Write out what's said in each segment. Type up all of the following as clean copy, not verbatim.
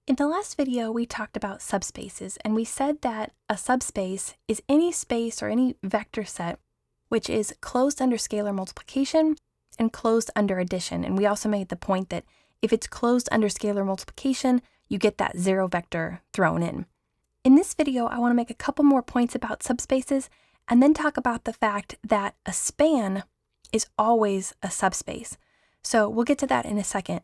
In the last video, we talked about subspaces, and we said that a subspace is any space or any vector set which is closed under scalar multiplication and closed under addition. And we also made the point that if it's closed under scalar multiplication, you get that zero vector thrown in. In this video, I want to make a couple more points about subspaces and then talk about the fact that a span is always a subspace. So we'll get to that in a second.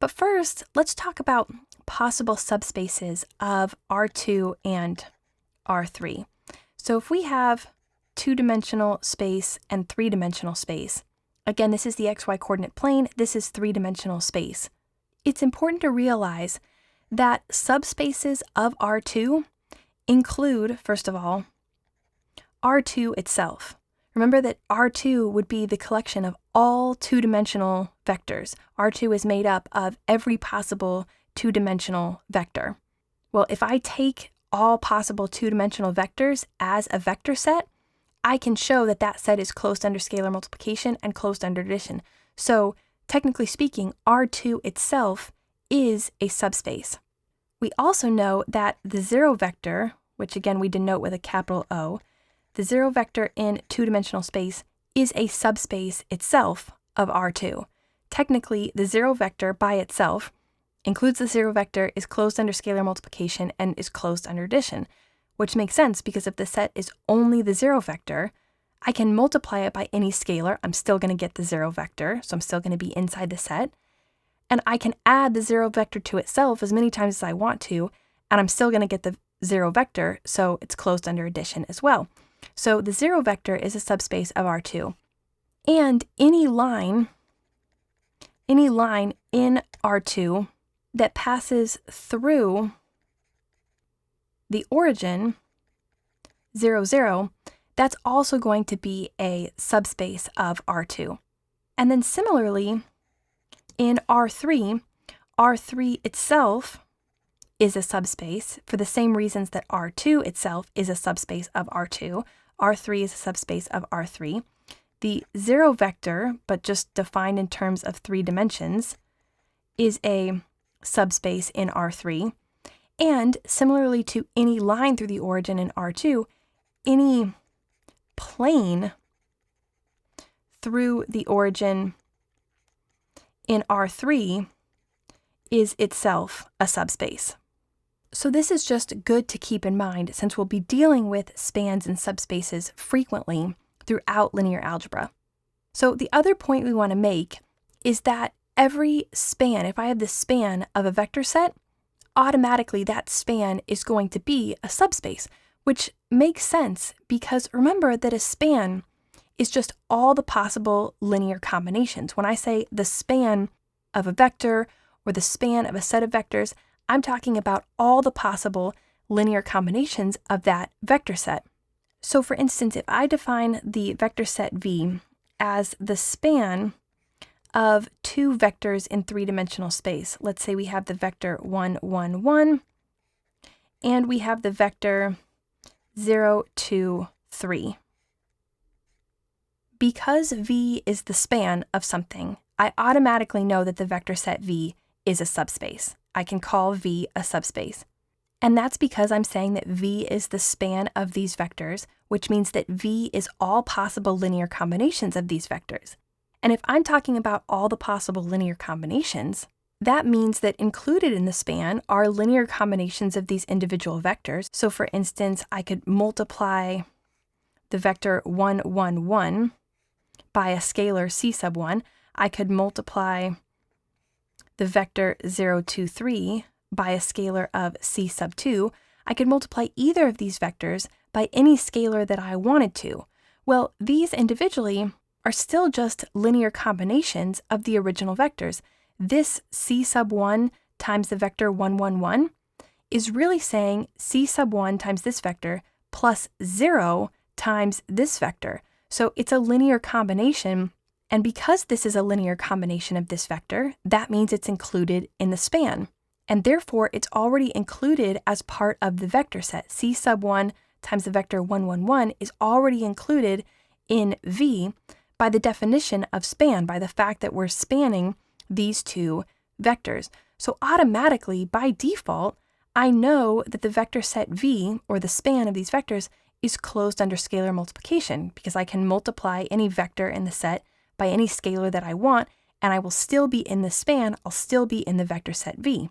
But first, let's talk about possible subspaces of R2 and R3. So if we have two-dimensional space and three-dimensional space, again, this is the xy coordinate plane, this is three-dimensional space. It's important to realize that subspaces of R2 include, first of all, R2 itself. Remember that R2 would be the collection of all two-dimensional vectors. R2 is made up of every possible two-dimensional vector. Well, if I take all possible two-dimensional vectors as a vector set, I can show that that set is closed under scalar multiplication and closed under addition. So, technically speaking, R2 itself is a subspace. We also know that the zero vector, which again we denote with a capital O, the zero vector in two-dimensional space is a subspace itself of R2. Technically, the zero vector by itself includes the zero vector, is closed under scalar multiplication, and is closed under addition, which makes sense because if the set is only the zero vector, I can multiply it by any scalar. I'm still going to get the zero vector, so I'm still going to be inside the set. And I can add the zero vector to itself as many times as I want to, and I'm still going to get the zero vector, so it's closed under addition as well. So the zero vector is a subspace of R2. And any line in R2 that passes through the origin 0, 0, that's also going to be a subspace of R2. And then similarly, in R3 itself is a subspace for the same reasons that R2 itself is a subspace of R2. R3 is a subspace of R3. The zero vector, but just defined in terms of 3 dimensions, is a subspace in R3. And similarly to any line through the origin in R2, any plane through the origin in R3 is itself a subspace. So this is just good to keep in mind since we'll be dealing with spans and subspaces frequently throughout linear algebra. So the other point we want to make is that every span, if I have the span of a vector set, automatically that span is going to be a subspace, which makes sense because remember that a span is just all the possible linear combinations. When I say the span of a vector or the span of a set of vectors, I'm talking about all the possible linear combinations of that vector set. So for instance, if I define the vector set V as the span of two vectors in three-dimensional space, let's say we have the vector 1, 1, 1, and we have the vector 0, 2, 3. Because V is the span of something, I automatically know that the vector set V is a subspace. I can call V a subspace. And that's because I'm saying that V is the span of these vectors, which means that V is all possible linear combinations of these vectors. And if I'm talking about all the possible linear combinations, that means that included in the span are linear combinations of these individual vectors. So for instance, I could multiply the vector 1, 1, 1 by a scalar c sub 1. I could multiply the vector 0, 2, 3 by a scalar of c sub 2. I could multiply either of these vectors by any scalar that I wanted to. Well, these individually are still just linear combinations of the original vectors. This c sub 1 times the vector 1, 1, 1 is really saying c sub 1 times this vector plus 0 times this vector. So it's a linear combination, and because this is a linear combination of this vector, that means it's included in the span. And therefore, it's already included as part of the vector set. C sub 1 times the vector 1, 1, 1 is already included in V by the definition of span, by the fact that we're spanning these two vectors. So automatically, by default, I know that the vector set V, or the span of these vectors, is closed under scalar multiplication because I can multiply any vector in the set by any scalar that I want, and I will still be in the span, I'll still be in the vector set V.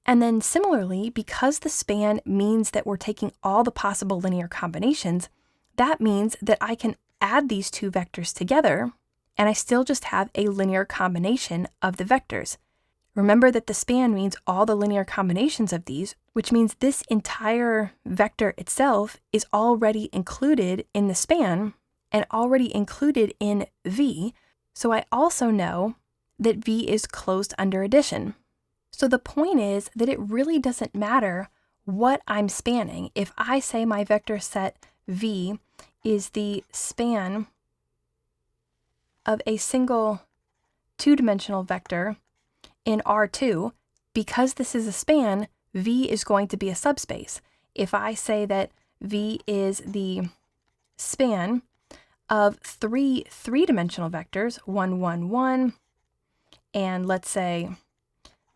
And then similarly, because the span means that we're taking all the possible linear combinations, that means that I can add these two vectors together, and I still just have a linear combination of the vectors. Remember that the span means all the linear combinations of these, which means this entire vector itself is already included in the span and already included in V, so I also know that V is closed under addition. So the point is that it really doesn't matter what I'm spanning. If I say my vector set V is the span of a single two-dimensional vector in R2, because this is a span, V is going to be a subspace. If I say that V is the span of three three-dimensional vectors, 1, 1, 1, and let's say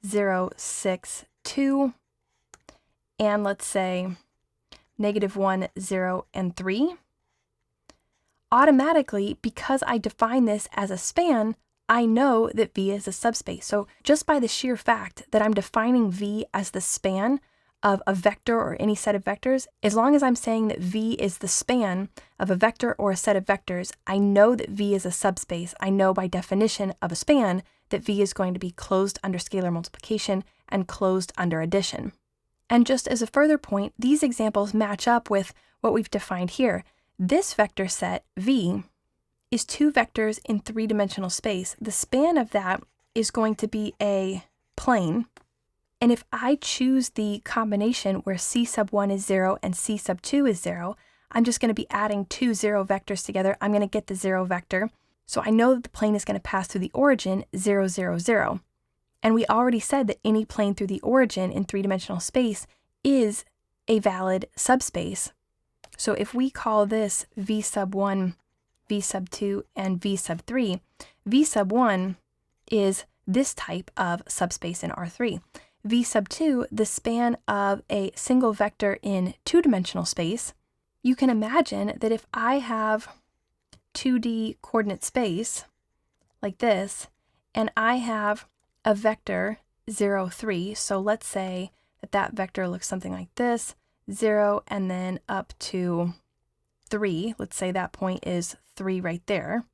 0, 6, 2, and let's say -1, 0, and 3, automatically, because I define this as a span, I know that V is a subspace. So just by the sheer fact that I'm defining V as the span of a vector or any set of vectors, as long as I'm saying that V is the span of a vector or a set of vectors, I know that V is a subspace. I know by definition of a span that V is going to be closed under scalar multiplication and closed under addition. And just as a further point, these examples match up with what we've defined here. This vector set, V, is two vectors in three-dimensional space. The span of that is going to be a plane. And if I choose the combination where C sub 1 is 0 and C sub 2 is 0, I'm just going to be adding two 0 vectors together. I'm going to get the 0 vector. So I know that the plane is going to pass through the origin 0, 0, 0. And we already said that any plane through the origin in three-dimensional space is a valid subspace. So if we call this V sub 1, V sub 2, and V sub 3, V sub 1 is this type of subspace in R3. V sub 2, the span of a single vector in two-dimensional space. You can imagine that if I have 2D coordinate space like this, and I have a vector 0, 3, so let's say that that vector looks something like this, 0, and then up to 3, let's say that point is 3 right there,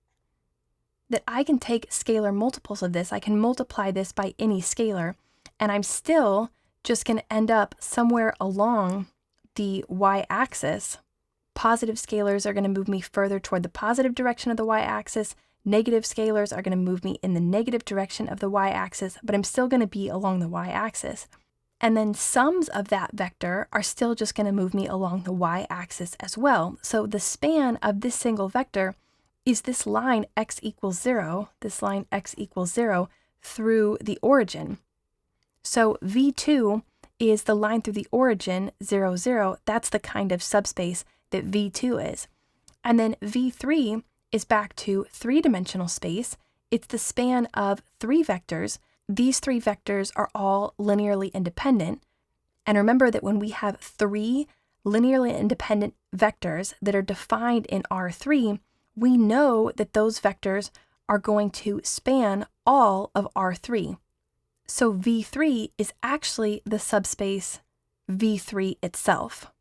that I can take scalar multiples of this. I can multiply this by any scalar, and I'm still just going to end up somewhere along the y-axis. Positive scalars are going to move me further toward the positive direction of the y-axis. Negative scalars are going to move me in the negative direction of the y-axis, but I'm still going to be along the y-axis. And then sums of that vector are still just going to move me along the y-axis as well. So the span of this single vector is this line x equals 0, this line x equals 0 through the origin. So V2 is the line through the origin 0, 0. That's the kind of subspace that V2 is. And then V3 is back to three-dimensional space. It's the span of three vectors. These three vectors are all linearly independent. And remember that when we have three linearly independent vectors that are defined in R3, we know that those vectors are going to span all of R3. So V3 is actually the subspace V3 itself.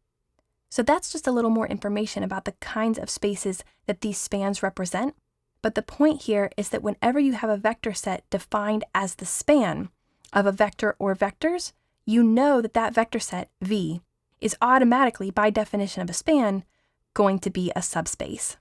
So that's just a little more information about the kinds of spaces that these spans represent. But the point here is that whenever you have a vector set defined as the span of a vector or vectors, you know that that vector set, V, is automatically, by definition of a span, going to be a subspace.